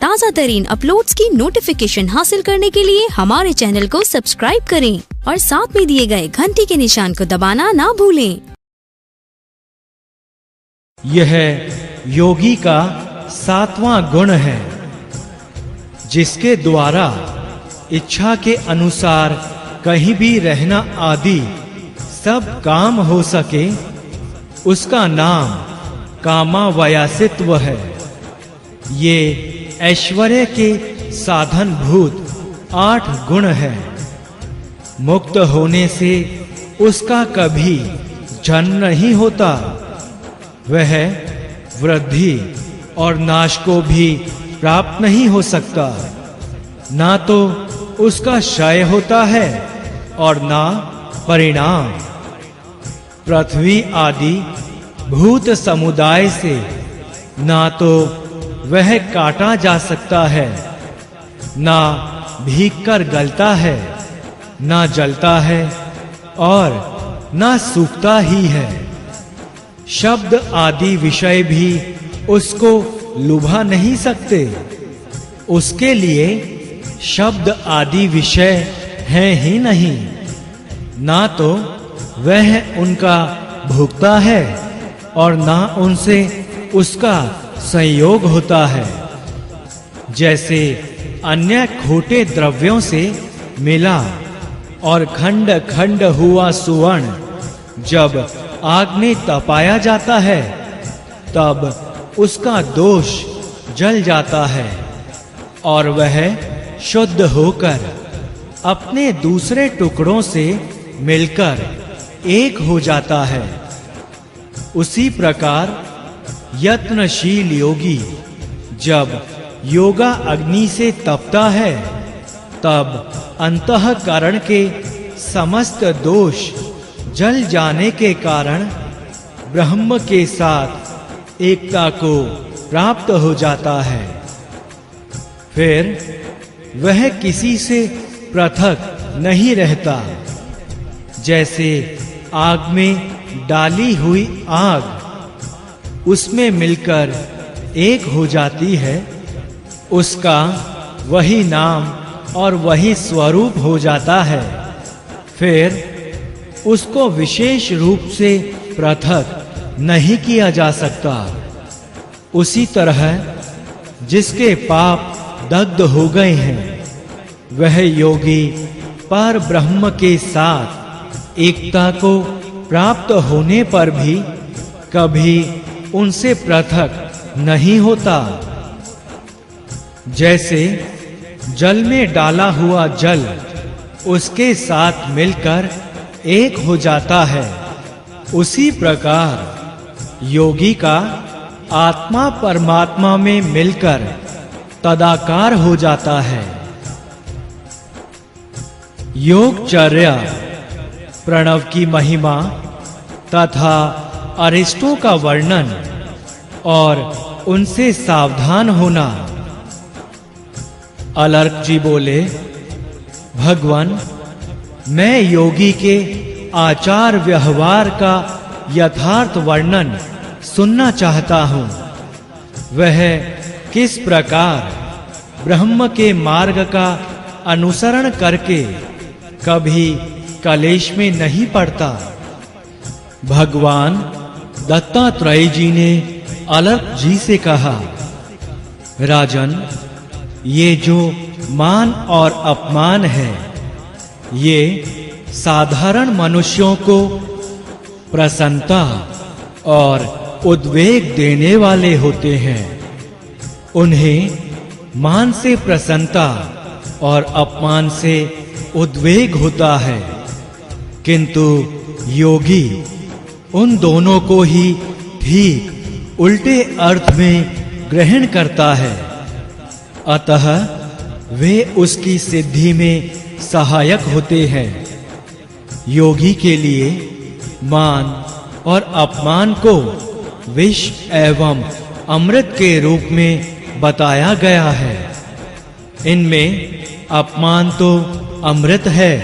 ताज़ा तरीन अपलोड्स की नोटिफिकेशन हासिल करने के लिए हमारे चैनल को सब्सक्राइब करें और साथ में दिए गए घंटी के निशान को दबाना ना भूलें। यह योगी का 7वां गुण है, जिसके द्वारा इच्छा के अनुसार कहीं भी रहना आदि सब काम हो सके। उसका नाम कामावायासित्व है। ये ऐश्वर्य के साधन भूत 8 गुण है। मुक्त होने से उसका कभी जन्म नहीं होता। वह वृद्धि और नाश को भी प्राप्त नहीं हो सकता। ना तो उसका क्षय होता है और ना परिणाम। पृथ्वी आदि भूत समुदाय से ना तो वह काटा जा सकता है, ना भीग कर गलता है, ना जलता है और ना सूखता ही है। शब्द आदि विषय भी उसको लुभा नहीं सकते। उसके लिए शब्द आदि विषय हैं ही नहीं। ना तो वह उनका भोक्ता है और ना उनसे उसका संयोग होता है। जैसे अन्य खोटे द्रव्यों से मिला और खंड खंड हुआ सुवर्ण जब आग में तपाया जाता है, तब उसका दोष जल जाता है और वह शुद्ध होकर अपने दूसरे टुकड़ों से मिलकर एक हो जाता है। उसी प्रकार यत्नशील योगी जब योगा अग्नि से तपता है, तब अंतःकरण के समस्त दोष जल जाने के कारण ब्रह्म के साथ एकता को प्राप्त हो जाता है। फिर वह किसी से पृथक नहीं रहता। जैसे आग में डाली हुई आग उसमें मिलकर एक हो जाती है, उसका वही नाम और वही स्वरूप हो जाता है। फिर उसको विशेष रूप से पृथक नहीं किया जा सकता। उसी तरह जिसके पाप दग्ध हो गए हैं, वह योगी पर ब्रह्म के साथ एकता को प्राप्त होने पर भी कभी उनसे पृथक नहीं होता। जैसे जल में डाला हुआ जल उसके साथ मिलकर एक हो जाता है, उसी प्रकार योगी का आत्मा परमात्मा में मिलकर तदाकार हो जाता है। योगचर्या, प्रणव की महिमा तथा अरिष्टों का वर्णन और उनसे सावधान होना। अलर्क जी बोले, भगवान, मैं योगी के आचार व्यवहार का यथार्थ वर्णन सुनना चाहता हूँ। वह किस प्रकार ब्रह्म के मार्ग का अनुसरण करके कभी कलेश में नहीं पड़ता। भगवान दत्तात्रेय जी ने अलर्क जी से कहा, राजन, ये जो मान और अपमान है, ये साधारण मनुष्यों को प्रसन्नता और उद्वेग देने वाले होते हैं। उन्हें मान से प्रसन्नता और अपमान से उद्वेग होता है, किंतु योगी उन दोनों को ही ठीक उल्टे अर्थ में ग्रहण करता है। अतः वे उसकी सिद्धि में सहायक होते हैं। योगी के लिए मान और अपमान को विष एवं अमृत के रूप में बताया गया है। इनमें अपमान तो अमृत है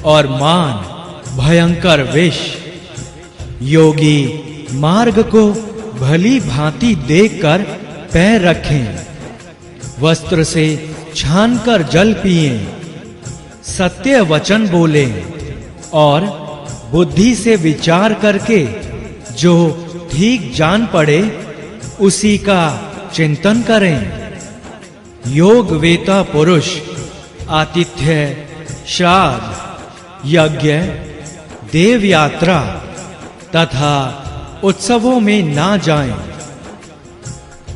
और मान भयंकर विष। योगी मार्ग को भली भांति देखकर पैर रखें। वस्त्र से छानकर जल पिएं, सत्य वचन बोलें और बुद्धि से विचार करके जो ठीक जान पड़े उसी का चिंतन करें। योग वेता पुरुष आतिथ्य, श्राद्ध, यज्ञ, देव यात्रा तथा उत्सवों में ना जाएं।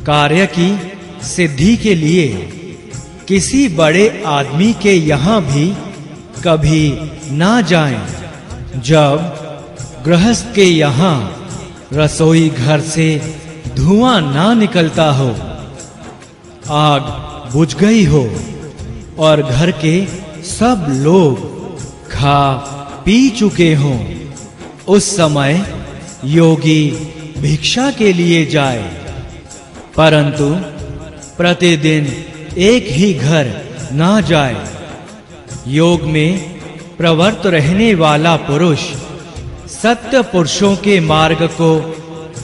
कार्य की सिद्धि के लिए किसी बड़े आदमी के यहाँ भी कभी ना जाएं। जब गृहस्थ के यहाँ रसोई घर से धुआं ना निकलता हो, आग बुझ गई हो और घर के सब लोग खा पी चुके हों, उस समय योगी भिक्षा के लिए जाए। परंतु प्रतिदिन एक ही घर ना जाए। योग में प्रवृत्त रहने वाला पुरुष सत्य पुरुषों के मार्ग को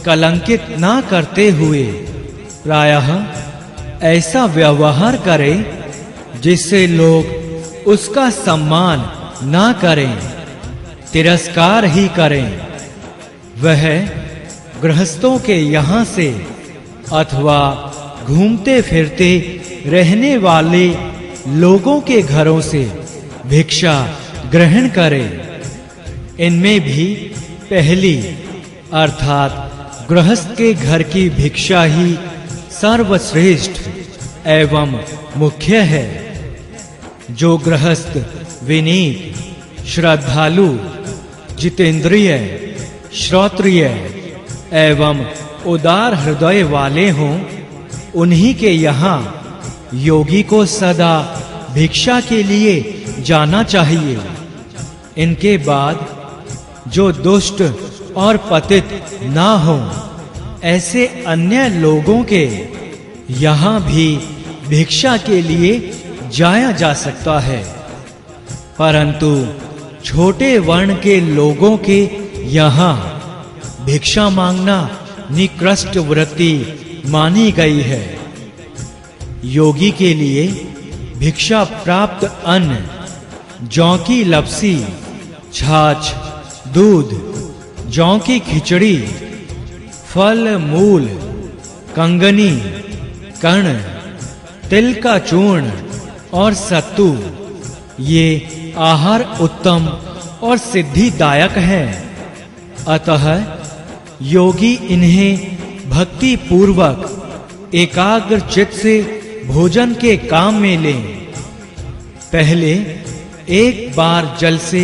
कलंकित ना करते हुए प्रायः ऐसा व्यवहार करे जिससे लोग उसका सम्मान ना करें, तिरस्कार ही करें। वह गृहस्थों के यहाँ से अथवा घूमते फिरते रहने वाले लोगों के घरों से भिक्षा ग्रहण करे। इनमें भी पहली अर्थात गृहस्थ के घर की भिक्षा ही सर्वश्रेष्ठ एवं मुख्य है। जो गृहस्थ विनीत, श्रद्धालु, जितेंद्रिय, श्रोत्रिय एवं उदार हृदय वाले हों, उन्हीं के यहाँ योगी को सदा भिक्षा के लिए जाना चाहिए। इनके बाद जो दुष्ट और पतित ना हो, ऐसे अन्य लोगों के यहाँ भी भिक्षा के लिए जाया जा सकता है। परंतु छोटे वर्ण के लोगों के यहाँ भिक्षा मांगना निकृष्ट वृत्ति मानी गई है। योगी के लिए भिक्षा प्राप्त अन्न जौ की लपसी, छाछ, दूध, जौ की खिचड़ी, फल मूल, कंगनी, कर्ण, तिल का चूर्ण और सत्तू, ये आहार उत्तम और सिद्धिदायक है। अतः योगी इन्हें भक्ति पूर्वक एकाग्र चित्त से भोजन के काम में लें। पहले एक बार जल से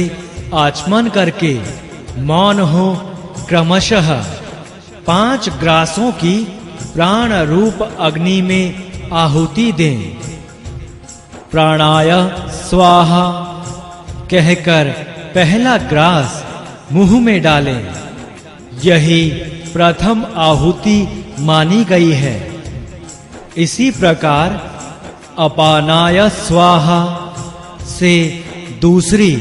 आचमन करके मौन हो क्रमशः 5 ग्रासों की प्राण रूप अग्नि में आहुति दें। प्राणाय स्वाहा कहकर पहला ग्रास मुंह में डालें। यही प्रथम आहुति मानी गई है। इसी प्रकार अपानाय स्वाहा से दूसरी,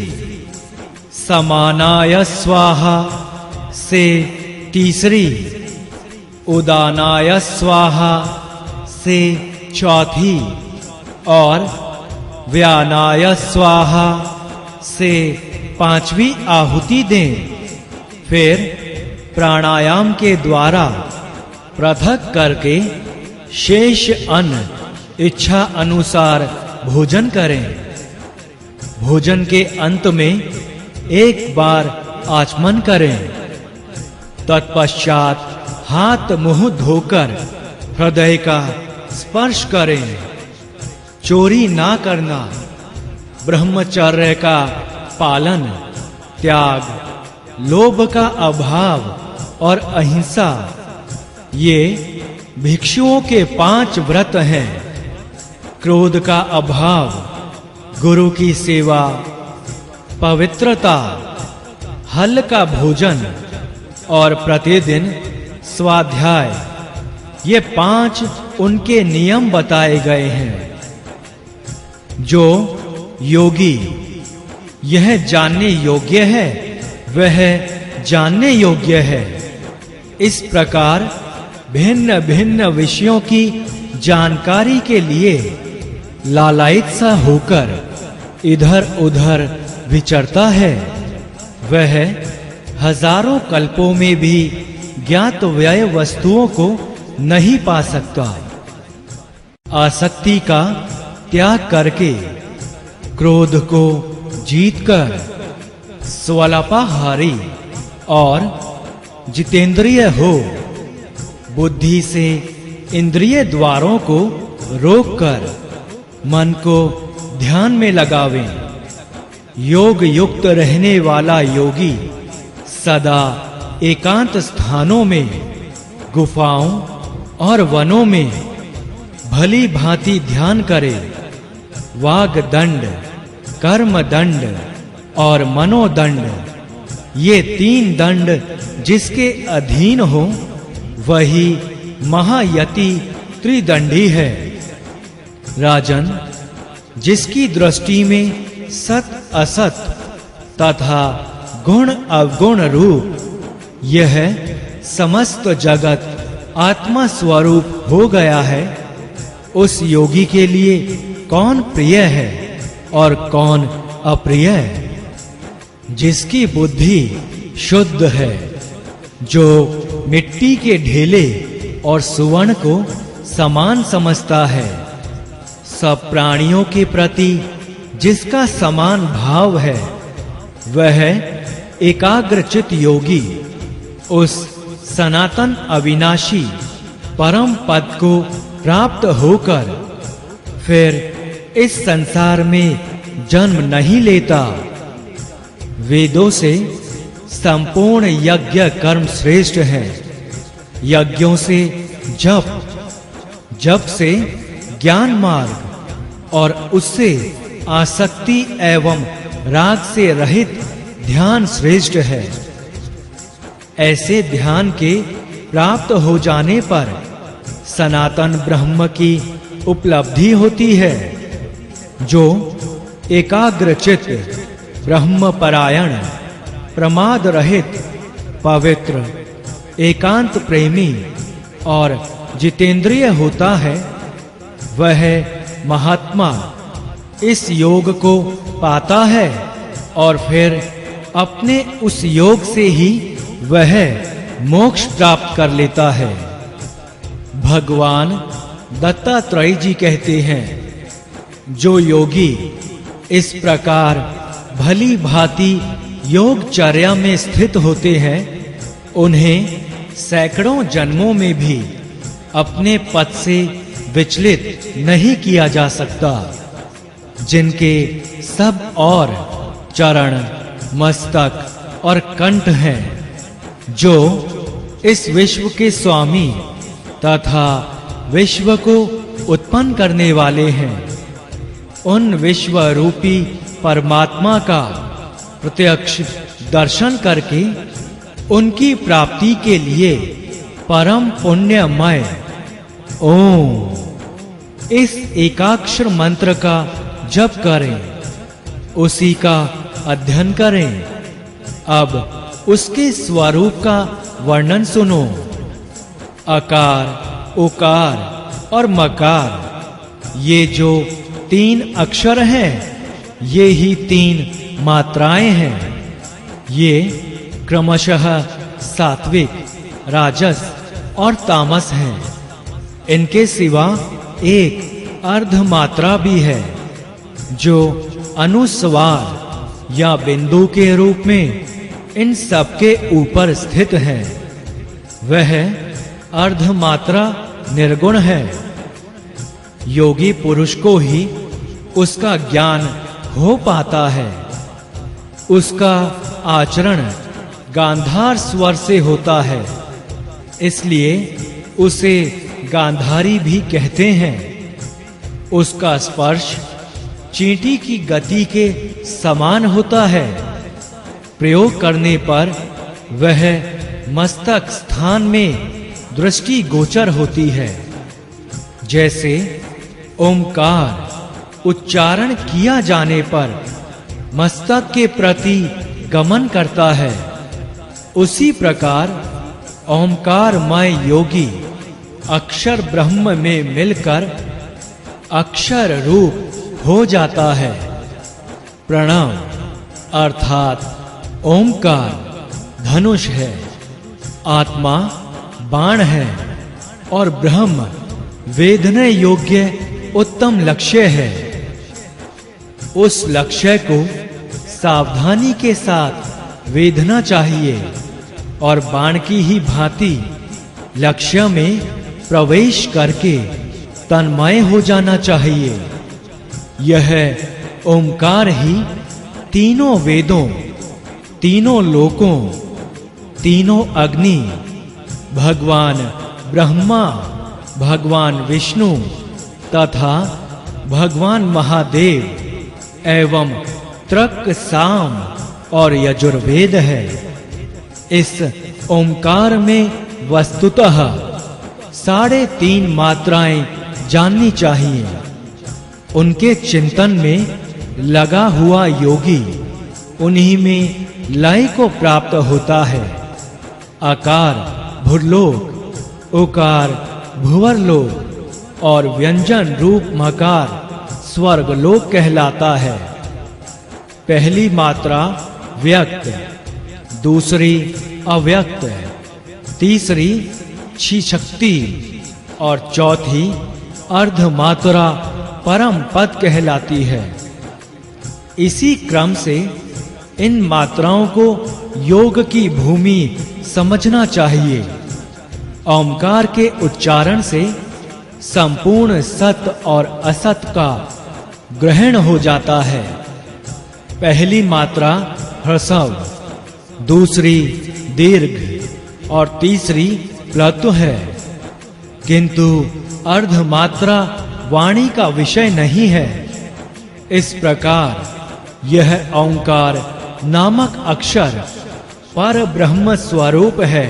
समानाय स्वाहा से तीसरी, उदानाय स्वाहा से चौथी और व्यानाय स्वाहा से 5वीं आहुति दें। फिर प्राणायाम के द्वारा पृथक करके शेष अन्न इच्छा अनुसार भोजन करें। भोजन के अंत में एक बार आचमन करें। तत्पश्चात हाथ मुंह धोकर हृदय का स्पर्श करें। चोरी ना करना, ब्रह्मचर्य का पालन, त्याग, लोभ का अभाव और अहिंसा, ये भिक्षुओं के 5 व्रत हैं। क्रोध का अभाव, गुरु की सेवा, पवित्रता, हल्का भोजन और प्रतिदिन स्वाध्याय, ये 5 उनके नियम बताए गए हैं। जो योगी यह जानने योग्य है, वह जानने योग्य है। इस प्रकार भिन्न भिन्न विषयों की जानकारी के लिए लालायित सा होकर इधर-उधर विचरता है, वह हजारों कल्पों में भी ज्ञात व्यय वस्तुओं को नहीं पा सकता। आसक्ति का त्याग करके, क्रोध को जीतकर स्वल्पाहारी और जितेंद्रिय हो, बुद्धि से इंद्रिय द्वारों को रोककर मन को ध्यान में लगावें। योग युक्त रहने वाला योगी सदा एकांत स्थानों में, गुफाओं और वनों में भली भांति ध्यान करे। वाग दंड, कर्म दंड और मनोदंड, ये 3 दंड जिसके अधीन हो, वही महायति त्रिदंडी है। राजन, जिसकी दृष्टि में सत असत तथा गुण अवगुण रूप यह समस्त जगत आत्मा स्वरूप हो गया है, उस योगी के लिए कौन प्रिय है और कौन अप्रिय है? जिसकी बुद्धि शुद्ध है, जो मिट्टी के ढेले और सुवर्ण को समान समझता है, सब प्राणियों के प्रति जिसका समान भाव है, वह एकाग्रचित योगी उस सनातन अविनाशी परम पद को प्राप्त होकर फिर इस संसार में जन्म नहीं लेता। वेदों से संपूर्ण यज्ञ कर्म श्रेष्ठ है। यज्ञों से जप, जप से ज्ञान मार्ग और उससे आसक्ति एवं राग से रहित ध्यान श्रेष्ठ है। ऐसे ध्यान के प्राप्त हो जाने पर सनातन ब्रह्म की उपलब्धि होती है। जो एकाग्रचित, ब्रह्म परायण, प्रमाद रहित, पवित्र, एकांत प्रेमी और जितेंद्रिय होता है, वह महात्मा इस योग को पाता है और फिर अपने उस योग से ही वह मोक्ष प्राप्त कर लेता है। भगवान दत्तात्रेय जी कहते हैं, जो योगी इस प्रकार भली भांति योगचर्या में स्थित होते हैं, उन्हें सैकड़ों जन्मों में भी अपने पद से विचलित नहीं किया जा सकता। जिनके सब और चरण, मस्तक और कंठ हैं, जो इस विश्व के स्वामी तथा विश्व को उत्पन्न करने वाले हैं, उन विश्व रूपी परमात्मा का प्रत्यक्ष दर्शन करके उनकी प्राप्ति के लिए परम पुण्यमय ओम इस एकाक्षर मंत्र का जप करें, उसी का अध्ययन करें। अब उसके स्वरूप का वर्णन सुनो। अकार, उकार और मकार, ये जो 3 अक्षर हैं, ये ही 3 मात्राएं हैं। ये क्रमशः सात्विक, राजस और तामस हैं। इनके सिवा एक अर्ध मात्रा भी है, जो अनुस्वार या बिंदु के रूप में इन सबके ऊपर स्थित है। वह अर्ध मात्रा निर्गुण है। योगी पुरुष को ही उसका ज्ञान हो पाता है। उसका आचरण गांधार स्वर से होता है, इसलिए उसे गांधारी भी कहते हैं। उसका स्पर्श चींटी की गति के समान होता है। प्रयोग करने पर वह मस्तक स्थान में दृष्टि गोचर होती है। जैसे ओंकार उच्चारण किया जाने पर मस्तक के प्रति गमन करता है, उसी प्रकार ओंकारमय योगी अक्षर ब्रह्म में मिलकर अक्षर रूप हो जाता है। प्रणव अर्थात ओंकार धनुष है, आत्मा बाण है और ब्रह्म वेधने योग्य उत्तम लक्ष्य है। उस लक्ष्य को सावधानी के साथ वेधना चाहिए और बाण की ही भांति लक्ष्य में प्रवेश करके तन्मय हो जाना चाहिए। यह ओंकार ही तीनों वेदों, तीनों लोकों, तीनों अग्नि, भगवान ब्रह्मा, भगवान विष्णु तथा भगवान महादेव एवं तृक, साम और यजुर्वेद है। इस ओंकार में वस्तुतः 3.5 मात्राएं जाननी चाहिए। उनके चिंतन में लगा हुआ योगी उन्हीं में लय को प्राप्त होता है। आकार भूलोक, उकार भुवरलोक और व्यंजन रूप मकार स्वर्गलोक कहलाता है। पहली मात्रा व्यक्त, दूसरी अव्यक्त, तीसरी क्षिशक्ति और चौथी अर्ध मात्रा परम पद कहलाती है। इसी क्रम से इन मात्राओं को योग की भूमि समझना चाहिए। ओंकार के उच्चारण से संपूर्ण सत और असत का ग्रहण हो जाता है। पहली मात्रा ह्रस्व, दूसरी दीर्घ और तीसरी प्लुत है, किंतु अर्ध मात्रा वाणी का विषय नहीं है। इस प्रकार यह ओंकार नामक अक्षर पर ब्रह्म स्वरूप है।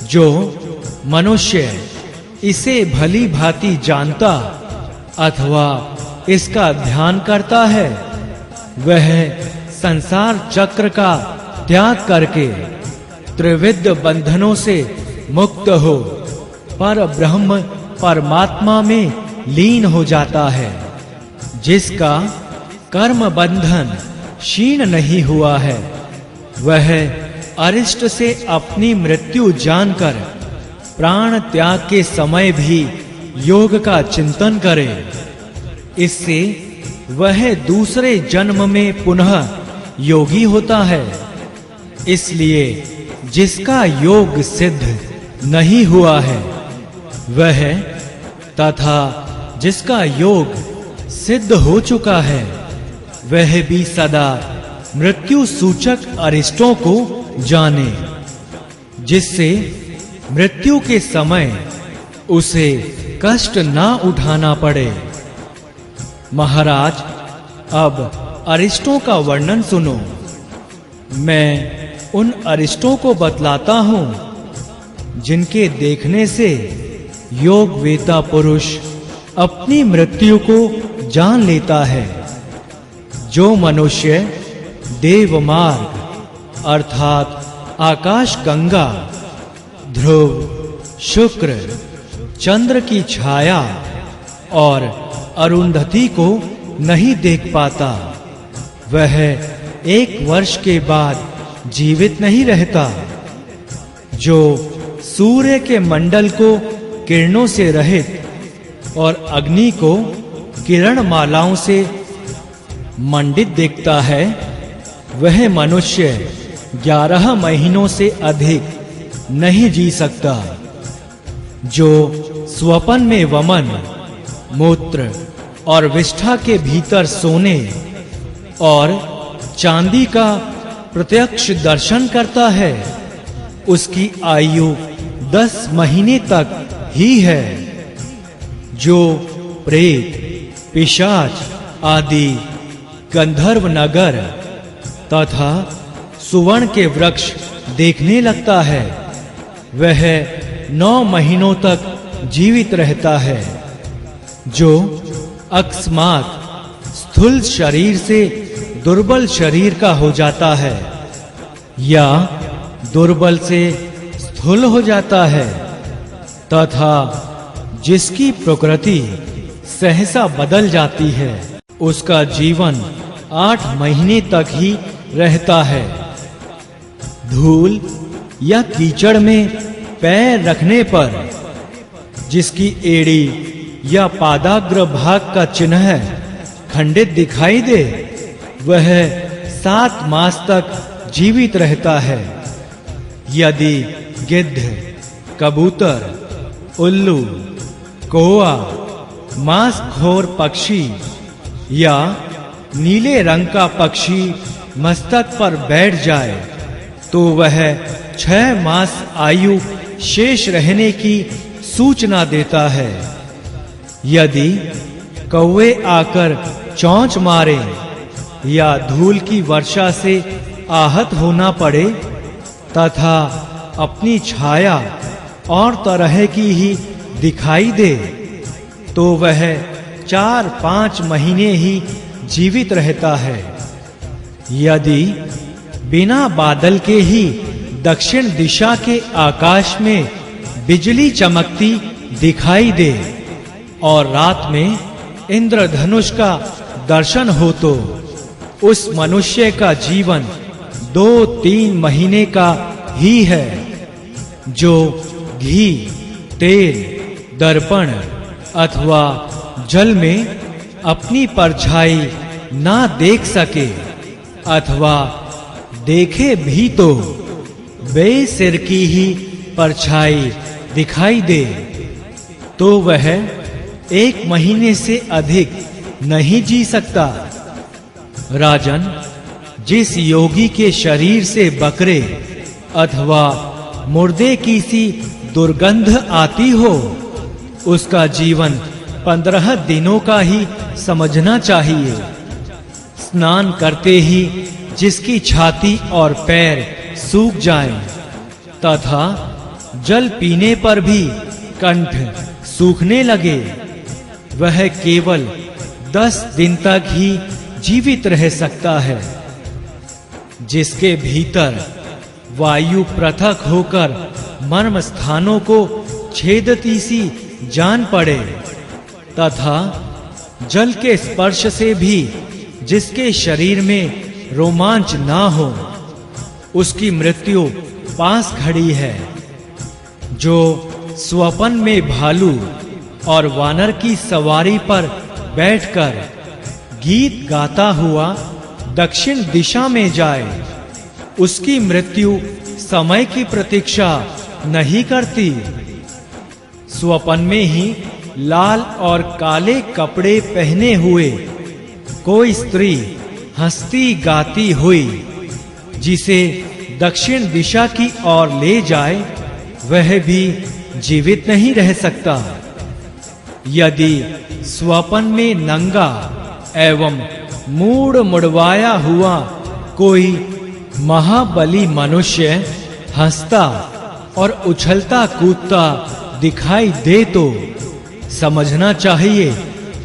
जो मनुष्य इसे भली भांति जानता अथवा इसका ध्यान करता है, वह संसार चक्र का त्याग करके त्रिविध बंधनों से मुक्त हो पर ब्रह्म परमात्मा में लीन हो जाता है। जिसका कर्म बंधन क्षीण नहीं हुआ है, वह अरिष्ट से अपनी मृत्यु जानकर प्राण त्याग के समय भी योग का चिंतन करे। इससे वह दूसरे जन्म में पुनः योगी होता है। इसलिए जिसका योग सिद्ध नहीं हुआ है वह तथा जिसका योग सिद्ध हो चुका है वह भी सदा मृत्यु सूचक अरिष्टों को जाने, जिससे मृत्यु के समय उसे कष्ट ना उठाना पड़े। महाराज, अब अरिष्टों का वर्णन सुनो। मैं उन अरिष्टों को बतलाता हूं जिनके देखने से योग वेता पुरुष अपनी मृत्यु को जान लेता है। जो मनुष्य देव मार्ग अर्थात आकाश गंगा, ध्रुव, शुक्र, चंद्र की छाया और अरुंधति को नहीं देख पाता, वह 1 वर्ष के बाद जीवित नहीं रहता। जो सूर्य के मंडल को किरणों से रहित और अग्नि को किरण मालाओं से मंडित देखता है, वह मनुष्य 11 महीनों से अधिक नहीं जी सकता। जो स्वपन में वमन, मूत्र और विष्ठा के भीतर सोने और चांदी का प्रत्यक्ष दर्शन करता है, उसकी आयु 10 महीने तक ही है। जो प्रेत, पिशाच आदि गंधर्व नगर तथा सुवर्ण के वृक्ष देखने लगता है, वह 9 महीनों तक जीवित रहता है। जो अकस्मात स्थूल शरीर से दुर्बल शरीर का हो जाता है या दुर्बल से स्थूल हो जाता है, तथा जिसकी प्रकृति सहसा बदल जाती है, उसका जीवन 8 महीने तक ही रहता है। धूल या कीचड़ में पैर रखने पर जिसकी एड़ी या पादाग्र भाग का चिन्ह खंडित दिखाई दे, वह 7 मास तक जीवित रहता है। यदि गिद्ध, कबूतर, उल्लू, कौआ, मांसखोर पक्षी या नीले रंग का पक्षी मस्तक पर बैठ जाए, तो वह 6 मास आयु शेष रहने की सूचना देता है। यदि कौवे आकर चोंच मारे या धूल की वर्षा से आहत होना पड़े तथा अपनी छाया और तरह की ही दिखाई दे, तो वह 4-5 महीने ही जीवित रहता है। यदि बिना बादल के ही दक्षिण दिशा के आकाश में बिजली चमकती दिखाई दे और रात में इंद्रधनुष का दर्शन हो, तो उस मनुष्य का जीवन 2-3 महीने का ही है। जो घी, तेल, दर्पण अथवा जल में अपनी परछाई ना देख सके अथवा देखे भी तो बेसिर की ही परछाई दिखाई दे, तो वह 1 महीने से अधिक नहीं जी सकता। राजन, जिस योगी के शरीर से बकरे अथवा मुर्दे की सी दुर्गंध आती हो, उसका जीवन 15 दिनों का ही समझना चाहिए। स्नान करते ही जिसकी छाती और पैर सूख जाएं तथा जल पीने पर भी कंठ सूखने लगे, वह केवल 10 दिन तक ही जीवित रह सकता है। जिसके भीतर वायु पृथक होकर मर्म स्थानों को छेदती सी जान पड़े तथा जल के स्पर्श से भी जिसके शरीर में रोमांच ना हो, उसकी मृत्यु पास खड़ी है। जो स्वपन में भालू और वानर की सवारी पर बैठकर गीत गाता हुआ दक्षिण दिशा में जाए, उसकी मृत्यु समय की प्रतीक्षा नहीं करती। स्वपन में ही लाल और काले कपड़े पहने हुए कोई स्त्री हंसती गाती हुई जिसे दक्षिण दिशा की ओर ले जाए, वह भी जीवित नहीं रह सकता। यदि स्वपन में नंगा एवं मूड़ मुड़वाया हुआ कोई महाबली मनुष्य हंसता और उछलता कूदता दिखाई दे, तो समझना चाहिए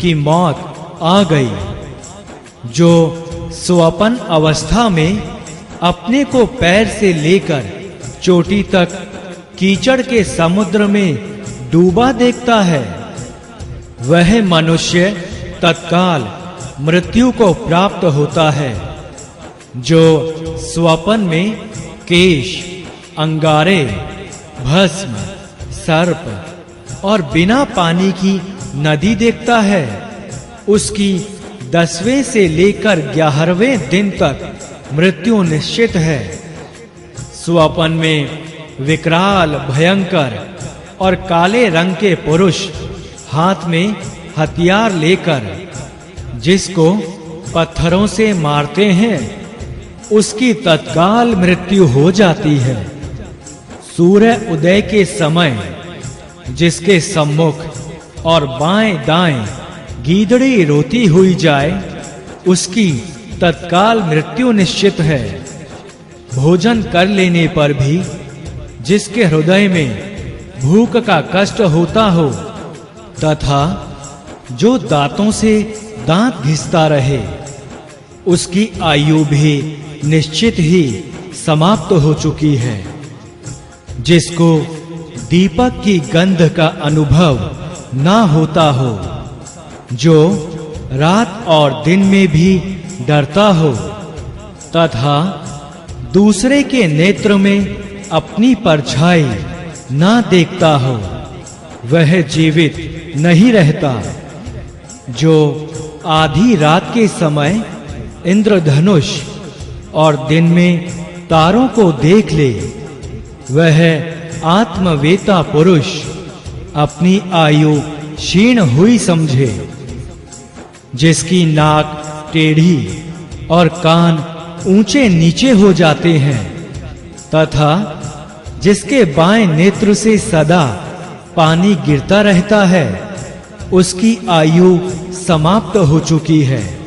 कि मौत आ गई। जो स्वपन अवस्था में अपने को पैर से लेकर चोटी तक कीचड़ के समुद्र में डूबा देखता है, वह मनुष्य तत्काल मृत्यु को प्राप्त होता है। जो स्वपन में केश, अंगारे, भस्म, सर्प और बिना पानी की नदी देखता है, उसकी 10वें से लेकर 11वें दिन तक मृत्यु निश्चित है। स्वपन में विकराल, भयंकर और काले रंग के पुरुष हाथ में हथियार लेकर जिसको पत्थरों से मारते हैं, उसकी तत्काल मृत्यु हो जाती है। सूर्य उदय के समय जिसके सम्मुख और बाएं दाएं गीदड़ी रोती हुई जाए, उसकी तत्काल मृत्यु निश्चित है। भोजन कर लेने पर भी जिसके हृदय में भूख का कष्ट होता हो तथा जो दांतों से दांत घिसता रहे, उसकी आयु भी निश्चित ही समाप्त हो चुकी है। जिसको दीपक की गंध का अनुभव ना होता हो, जो रात और दिन में भी डरता हो तथा दूसरे के नेत्र में अपनी परछाई ना देखता हो, वह जीवित नहीं रहता। जो आधी रात के समय इंद्रधनुष और दिन में तारों को देख ले, वह आत्मवेता पुरुष अपनी आयु क्षीण हुई समझे। जिसकी नाक टेढ़ी और कान ऊंचे नीचे हो जाते हैं तथा जिसके बाएं नेत्र से सदा पानी गिरता रहता है, उसकी आयु समाप्त हो चुकी है।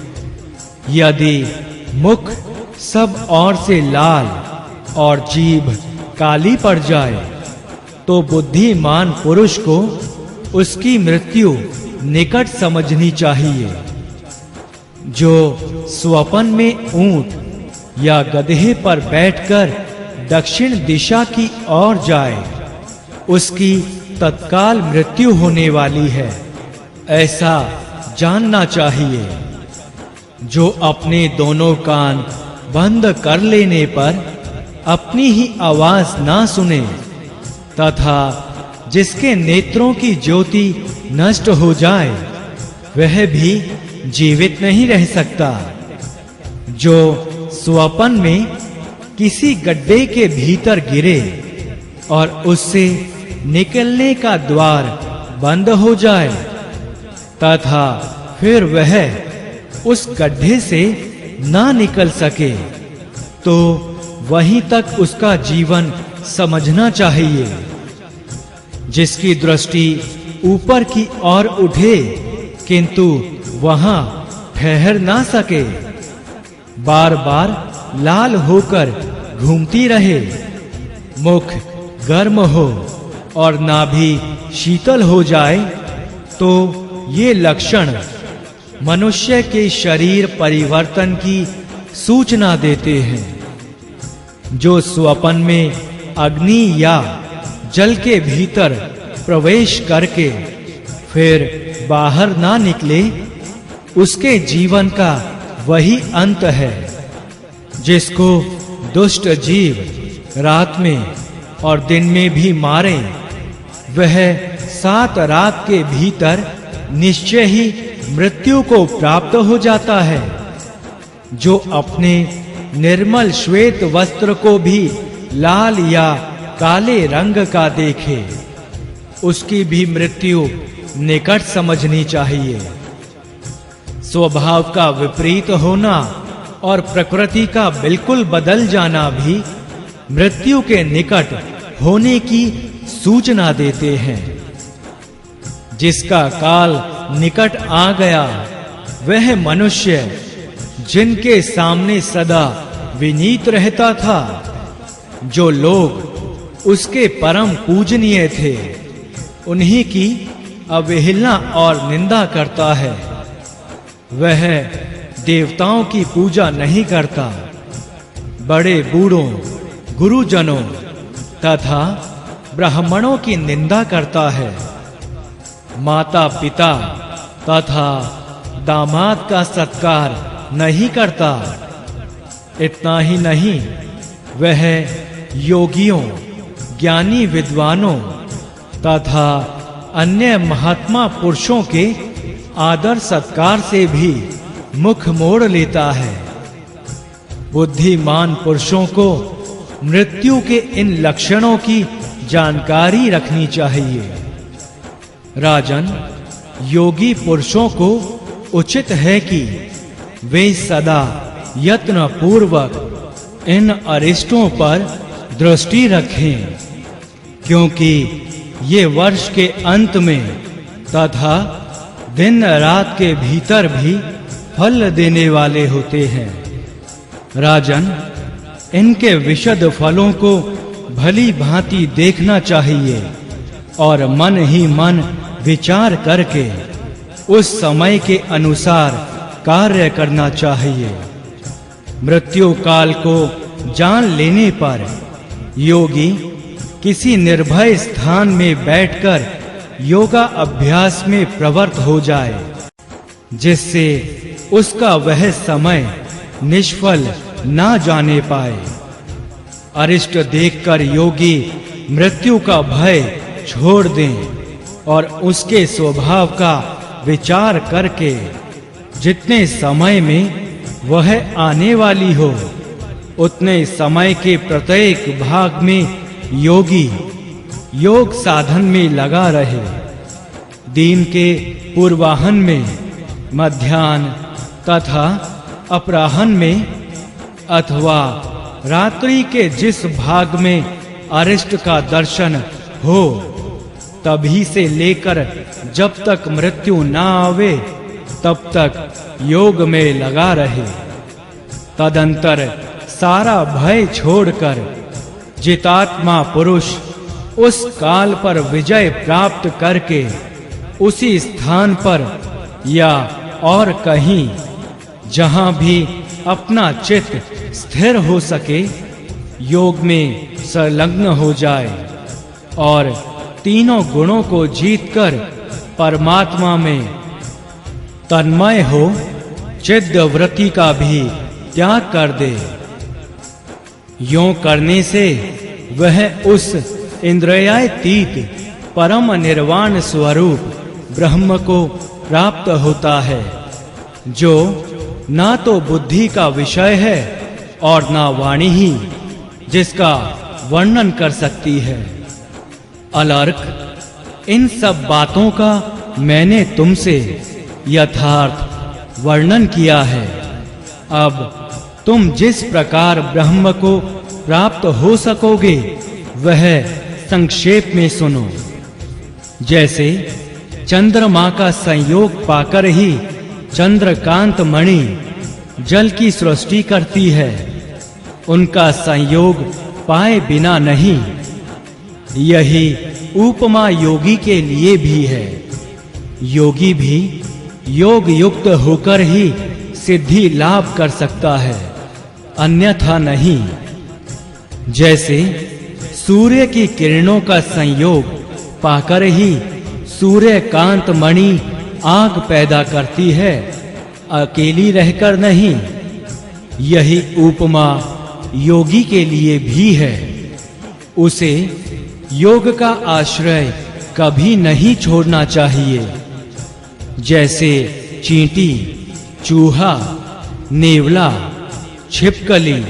यदि मुख सब ओर से लाल और जीभ काली पड़ जाए, तो बुद्धिमान पुरुष को उसकी मृत्यु निकट समझनी चाहिए। जो स्वपन में ऊंट या गधे पर बैठकर दक्षिण दिशा की ओर जाए, उसकी तत्काल मृत्यु होने वाली है, ऐसा जानना चाहिए। जो अपने दोनों कान बंद कर लेने पर अपनी ही आवाज ना सुने तथा जिसके नेत्रों की ज्योति नष्ट हो जाए, वह भी जीवित नहीं रह सकता। जो स्वपन में किसी गड्ढे के भीतर गिरे और उससे निकलने का द्वार बंद हो जाए तथा फिर वह उस गड्ढे से ना निकल सके, तो वहीं तक उसका जीवन समझना चाहिए। जिसकी दृष्टि ऊपर की ओर उठे किंतु वहां ठहर ना सके, बार-बार लाल होकर घूमती रहे, मुख गर्म हो और नाभि शीतल हो जाए, तो ये लक्षण मनुष्य के शरीर परिवर्तन की सूचना देते हैं। जो स्वपन में अग्नि या जल के भीतर प्रवेश करके फिर बाहर ना निकले, उसके जीवन का वही अंत है। जिसको दुष्ट जीव रात में और दिन में भी मारे, वह 7 रात के भीतर निश्चय ही मृत्यु को प्राप्त हो जाता है। जो अपने निर्मल श्वेत वस्त्र को भी लाल या काले रंग का देखे, उसकी भी मृत्यु निकट समझनी चाहिए। स्वभाव का विपरीत होना और प्रकृति का बिल्कुल बदल जाना भी मृत्यु के निकट होने की सूचना देते हैं। जिसका काल निकट आ गया, वह मनुष्य जिनके सामने सदा विनीत रहता था, जो लोग उसके परम पूजनीय थे, उन्हीं की अवहेलना और निंदा करता है। वह देवताओं की पूजा नहीं करता, बड़े बूढ़ों, गुरुजनों तथा ब्राह्मणों की निंदा करता है। माता पिता तथा दामाद का सत्कार नहीं करता। इतना ही नहीं, वह योगियों, ज्ञानी विद्वानों तथा अन्य महात्मा पुरुषों के आदर सत्कार से भी मुख मोड़ लेता है। बुद्धिमान पुरुषों को मृत्यु के इन लक्षणों की जानकारी रखनी चाहिए। राजन, योगी पुरुषों को उचित है कि वे सदा यत्न पूर्वक इन अरिष्टों पर दृष्टि रखें, क्योंकि ये वर्ष के अंत में तथा दिन रात के भीतर भी फल देने वाले होते हैं। राजन, इनके विशद फलों को भली भांति देखना चाहिए और मन ही मन विचार करके उस समय के अनुसार कार्य करना चाहिए। मृत्यु काल को जान लेने पर योगी किसी निर्भय स्थान में बैठकर योगा अभ्यास में प्रवृत्त हो जाए, जिससे उसका वह समय निष्फल ना जाने पाए। अरिष्ट देखकर योगी मृत्यु का भय छोड़ दें और उसके स्वभाव का विचार करके जितने समय में वह आने वाली हो, उतने समय के प्रत्येक भाग में योगी योग साधन में लगा रहे। दिन के पूर्वाह्न में, मध्याह्न तथा अपराह्न में अथवा रात्रि के जिस भाग में अरिष्ट का दर्शन हो, तभी से लेकर जब तक मृत्यु ना आवे तब तक योग में लगा रहे। तदंतर सारा भय छोड़कर जितात्मा पुरुष उस काल पर विजय प्राप्त करके उसी स्थान पर या और कहीं जहां भी अपना चित्त स्थिर हो सके, योग में संलग्न हो जाए और तीनों गुणों को जीतकर परमात्मा में तन्मय हो चिद्ध वृत्ति का भी त्याग कर दे। यों करने से वह उस इंद्रियातीत परम निर्वाण स्वरूप ब्रह्म को प्राप्त होता है, जो ना तो बुद्धि का विषय है और ना वाणी ही जिसका वर्णन कर सकती है। अलर्क, इन सब बातों का मैंने तुमसे यथार्थ वर्णन किया है। अब तुम जिस प्रकार ब्रह्म को प्राप्त हो सकोगे वह संक्षेप में सुनो। जैसे चंद्रमा का संयोग पाकर ही चंद्रकांत मणि जल की सृष्टि करती है, उनका संयोग पाए बिना नहीं। यही उपमा योगी के लिए भी है। योगी भी योग युक्त होकर ही सिद्धि लाभ कर सकता है, अन्यथा नहीं। जैसे सूर्य की किरणों का संयोग पाकर ही सूर्यकांत मणि आग पैदा करती है, अकेली रहकर नहीं। यही उपमा योगी के लिए भी है। उसे योग का आश्रय कभी नहीं छोड़ना चाहिए। जैसे चींटी, चूहा, नेवला, छिपकली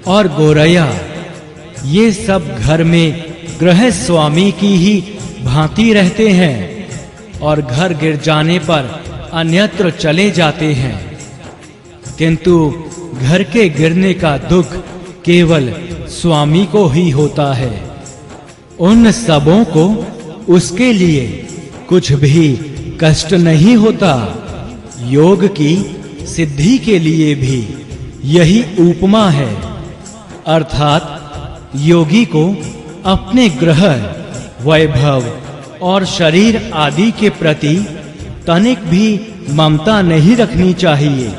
और गोरैया, ये सब घर में गृह स्वामी की ही भांति रहते हैं और घर गिर जाने पर अन्यत्र चले जाते हैं, किंतु घर के गिरने का दुख केवल स्वामी को ही होता है। उन सबों को उसके लिए कुछ भी कष्ट नहीं होता। योग की सिद्धि के लिए भी यही उपमा है, अर्थात योगी को अपने ग्रह, वैभव और शरीर आदि के प्रति तनिक भी ममता नहीं रखनी चाहिए।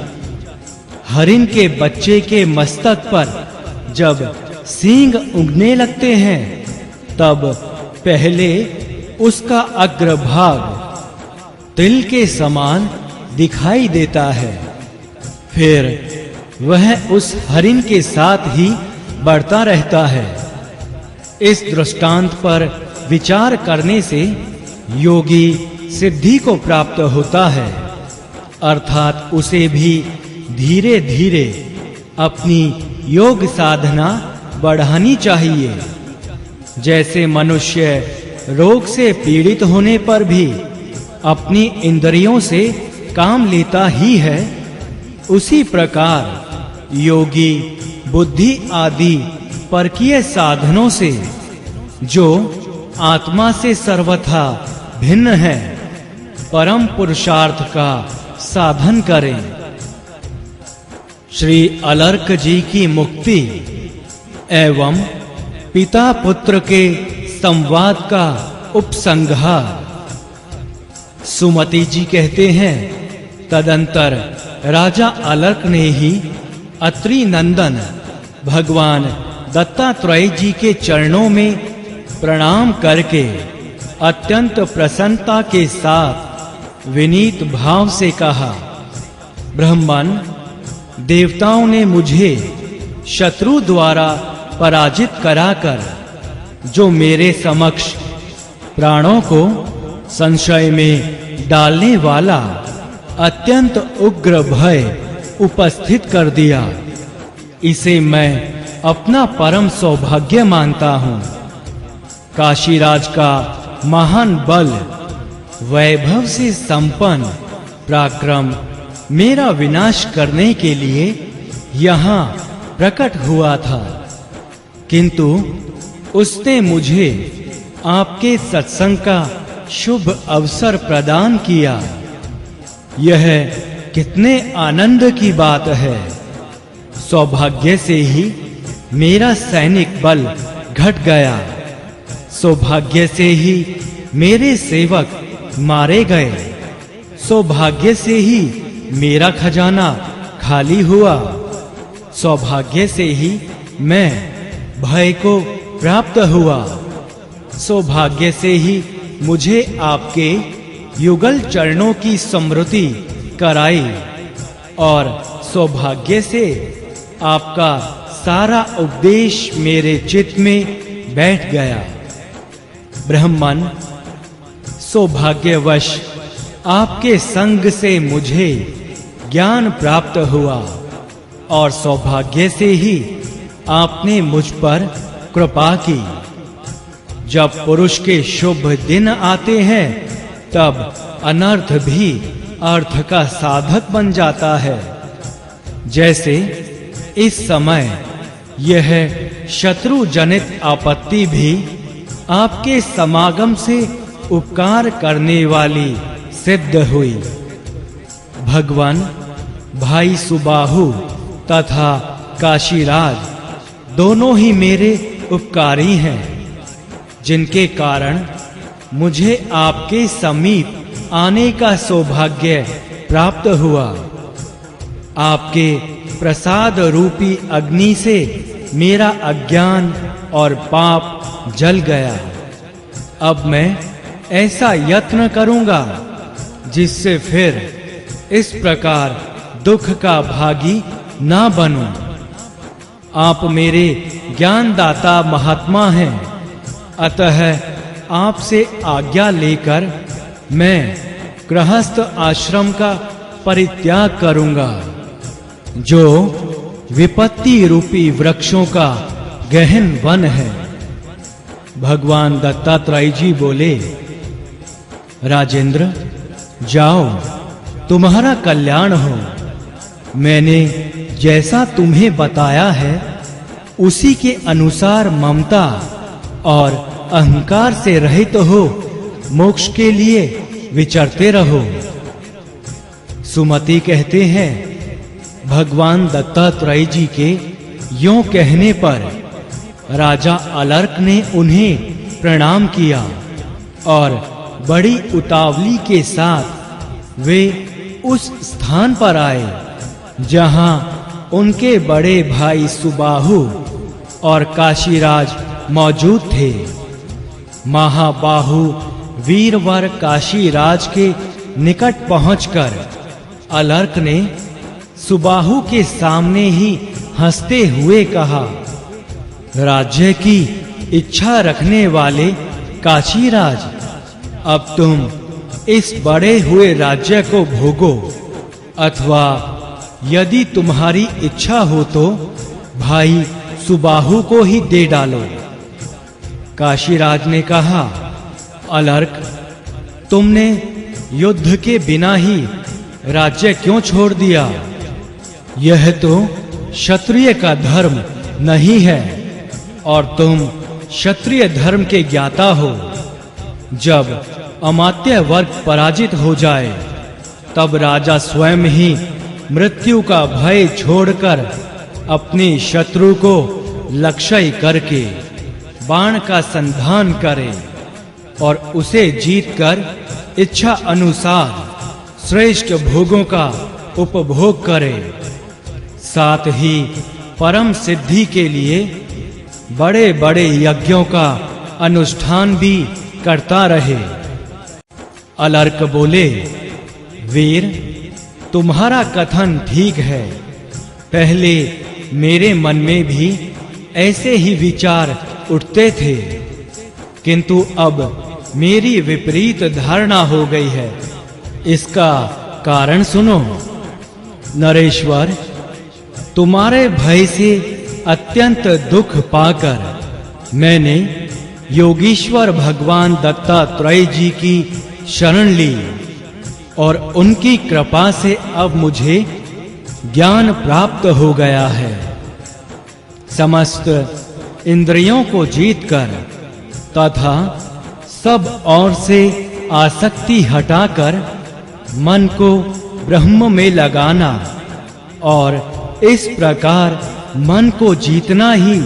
हरिण के बच्चे के मस्तक पर जब सींग उगने लगते हैं, तब पहले उसका अग्रभाग तिल के समान दिखाई देता है, फिर वह उस हरिण के साथ ही बढ़ता रहता है। इस दृष्टांत पर विचार करने से योगी सिद्धि को प्राप्त होता है, अर्थात उसे भी धीरे-धीरे अपनी योग साधना बढ़ानी चाहिए। जैसे मनुष्य रोग से पीड़ित होने पर भी अपनी इंद्रियों से काम लेता ही है, उसी प्रकार योगी बुद्धि आदि परकीय साधनों से, जो आत्मा से सर्वथा भिन्न है, परम पुरुषार्थ का साधन करें। श्री अलर्क जी की मुक्ति एवं पिता पुत्र के संवाद का उपसंहार। सुमति जी कहते हैं, तदंतर राजा अलर्क ने ही अत्रि नंदन भगवान दत्तात्रेय जी के चरणों में प्रणाम करके अत्यंत प्रसन्नता के साथ विनीत भाव से कहा, ब्रह्मन, देवताओं ने मुझे शत्रु द्वारा पराजित कराकर जो मेरे समक्ष प्राणों को संशय में डालने वाला अत्यंत उग्र भय उपस्थित कर दिया, इसे मैं अपना परम सौभाग्य मानता हूँ। काशीराज का महान बल, वैभव से संपन्न पराक्रम मेरा विनाश करने के लिए यहाँ प्रकट हुआ था, किंतु उसने मुझे आपके सत्संग का शुभ अवसर प्रदान किया। यह कितने आनंद की बात है। सौभाग्य से ही मेरा सैनिक बल घट गया, सौभाग्य से ही मेरे सेवक मारे गए, सौभाग्य से ही मेरा खजाना खाली हुआ, सौभाग्य से ही मैं भय को प्राप्त हुआ, सौभाग्य से ही मुझे आपके युगल चरणों की स्मृति कराई और सौभाग्य से आपका सारा उपदेश मेरे चित्त में बैठ गया। ब्रह्मन, सौभाग्यवश आपके संग से मुझे ज्ञान प्राप्त हुआ और सौभाग्य से ही आपने मुझ पर कृपा की। जब पुरुष के शुभ दिन आते हैं तब अनर्थ भी अर्थ का साधक बन जाता है। जैसे इस समय यह शत्रु जनित आपत्ति भी आपके समागम से उपकार करने वाली सिद्ध हुई। भगवान, भाई सुबाहु तथा काशीराज दोनों ही मेरे उपकारी हैं, जिनके कारण मुझे आपके समीप आने का सौभाग्य प्राप्त हुआ। आपके प्रसाद रूपी अग्नि से मेरा अज्ञान और पाप जल गया। अब मैं ऐसा यत्न करूंगा जिससे फिर इस प्रकार दुख का भागी ना बनूं। आप मेरे ज्ञानदाता महात्मा हैं, अतः आपसे आज्ञा लेकर मैं गृहस्थ आश्रम का परित्याग करूंगा, जो विपत्ति रूपी वृक्षों का गहन वन है। भगवान दत्तात्रेय जी बोले, राजेंद्र, जाओ, तुम्हारा कल्याण हो। मैंने जैसा तुम्हें बताया है उसी के अनुसार ममता और अहंकार से रहित हो मोक्ष के लिए विचरते रहो। सुमति कहते हैं, भगवान दत्तात्रेय जी के यों कहने पर राजा अलर्क ने उन्हें प्रणाम किया और बड़ी उतावली के साथ वे उस स्थान पर आए जहां उनके बड़े भाई सुबाहु और काशीराज मौजूद थे। महाबाहु वीरवर काशीराज के निकट पहुंचकर अलर्क ने सुबाहु के सामने ही हंसते हुए कहा, राज्य की इच्छा रखने वाले काशीराज, अब तुम इस बड़े हुए राज्य को भोगो, अथवा यदि तुम्हारी इच्छा हो तो भाई सुबाहु को ही दे डालो। काशीराज ने कहा, अलर्क, तुमने युद्ध के बिना ही राज्य क्यों छोड़ दिया? यह तो क्षत्रिय का धर्म नहीं है और तुम क्षत्रिय धर्म के ज्ञाता हो। जब अमात्य वर्ग पराजित हो जाए तब राजा स्वयं ही मृत्यु का भय छोड़कर अपने शत्रु को लक्ष्य करके बाण का संधान करे और उसे जीतकर इच्छा अनुसार श्रेष्ठ भोगों का उपभोग करे। साथ ही परम सिद्धि के लिए बड़े-बड़े यज्ञों का अनुष्ठान भी करता रहे। अलर्क बोले, वीर, तुम्हारा कथन ठीक है। पहले मेरे मन में भी ऐसे ही विचार उठते थे, किंतु अब मेरी विपरीत धारणा हो गई है। इसका कारण सुनो। नरेश्वर, तुम्हारे भय से अत्यंत दुख पाकर मैंने योगीश्वर भगवान दत्तात्रेय जी की शरण ली और उनकी कृपा से अब मुझे ज्ञान प्राप्त हो गया है। समस्त इंद्रियों को जीतकर तथा सब ओर से आसक्ति हटाकर मन को ब्रह्म में लगाना और इस प्रकार मन को जीतना ही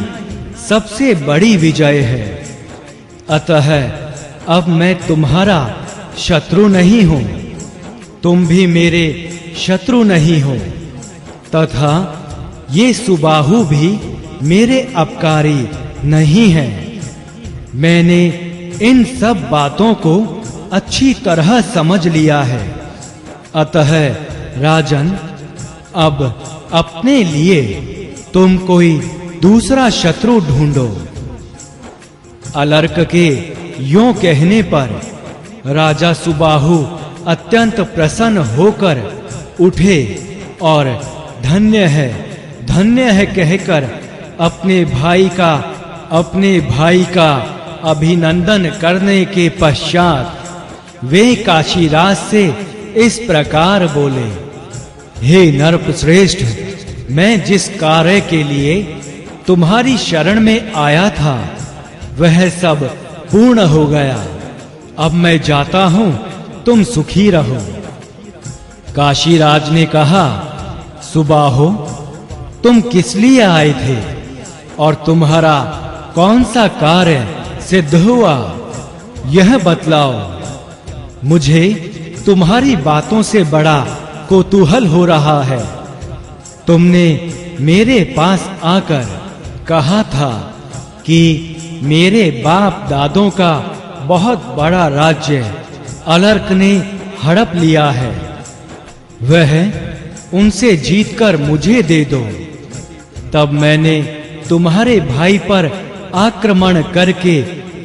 सबसे बड़ी विजय है। अतः अब मैं तुम्हारा शत्रु नहीं हूं, तुम भी मेरे शत्रु नहीं हो, तथा ये सुबाहु भी मेरे अपकारी नहीं है। मैंने इन सब बातों को अच्छी तरह समझ लिया है। अतः राजन, अब अपने लिए तुम कोई दूसरा शत्रु ढूंढो। अलर्क के यों कहने पर राजा सुबाहु अत्यंत प्रसन्न होकर उठे और धन्य है कहकर अपने भाई का अभिनंदन करने के पश्चात वे काशीराज से इस प्रकार बोले, हे नरपश्रेष्ठ, मैं जिस कार्य के लिए तुम्हारी शरण में आया था वह सब पूर्ण हो गया। अब मैं जाता हूं, तुम सुखी रहो। काशीराज ने कहा, सुबाहो, तुम किस लिए आए थे और तुम्हारा कौन सा कार्य सिद्ध हुआ, यह बतलाओ। मुझे तुम्हारी बातों से बड़ा कौतूहल हो रहा है। तुमने मेरे पास आकर कहा था कि मेरे बाप दादों का बहुत बड़ा राज्य अलर्क ने हड़प लिया है, वह उनसे जीतकर मुझे दे दो। तब मैंने तुम्हारे भाई पर आक्रमण करके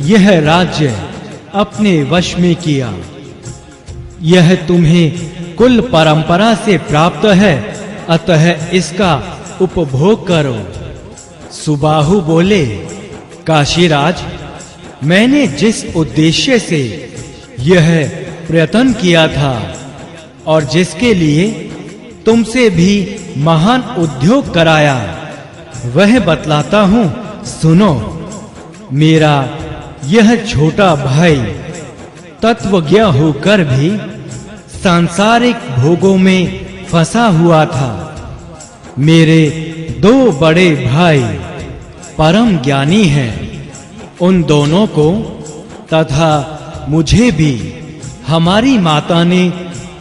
यह राज्य अपने वश में किया। यह तुम्हें कुल परंपरा से प्राप्त है, अतः इसका उपभोग करो। सुबाहु बोले, काशीराज, मैंने जिस उद्देश्य से यह प्रयत्न किया था और जिसके लिए तुमसे भी महान उद्योग कराया, वह बतलाता हूं, सुनो। मेरा यह छोटा भाई तत्वज्ञ होकर भी सांसारिक भोगों में फंसा हुआ था। मेरे दो बड़े भाई परम ज्ञानी हैं। उन दोनों को तथा मुझे भी हमारी माता ने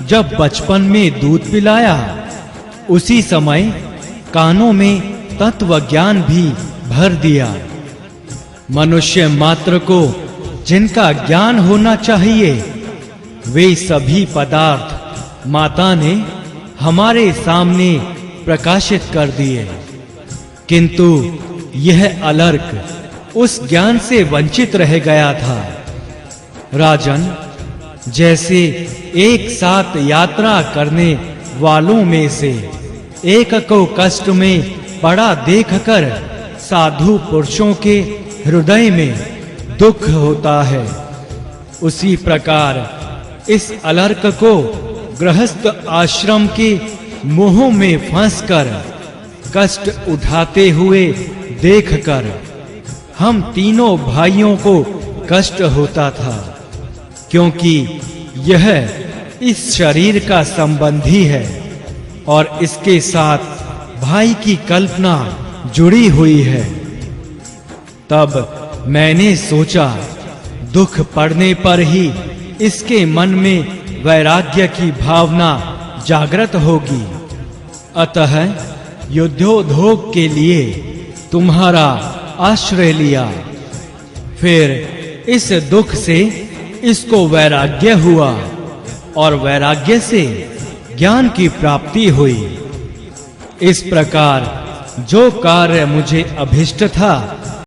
जब बचपन में दूध पिलाया, उसी समय कानों में तत्व ज्ञान भी भर दिया। मनुष्य मात्र को जिनका ज्ञान होना चाहिए, वे सभी पदार्थ माता ने हमारे सामने प्रकाशित कर दिए, किंतु यह अलर्क उस ज्ञान से वंचित रह गया था। राजन, जैसे एक साथ यात्रा करने वालों में से एक को कष्ट में पड़ा देखकर साधु पुरुषों के हृदय में दुख होता है, उसी प्रकार इस अलर्क को गृहस्थ आश्रम के मोह में फंसकर कष्ट उठाते हुए देखकर हम तीनों भाइयों को कष्ट होता था, क्योंकि यह इस शरीर का संबंधी है और इसके साथ भाई की कल्पना जुड़ी हुई है। तब मैंने सोचा, दुख पड़ने पर ही इसके मन में वैराग्य की भावना जागृत होगी, अतः युद्धोद्योग के लिए तुम्हारा आश्रय लिया। फिर इस दुख से इसको वैराग्य हुआ और वैराग्य से ज्ञान की प्राप्ति हुई। इस प्रकार जो कार्य मुझे अभिष्ट था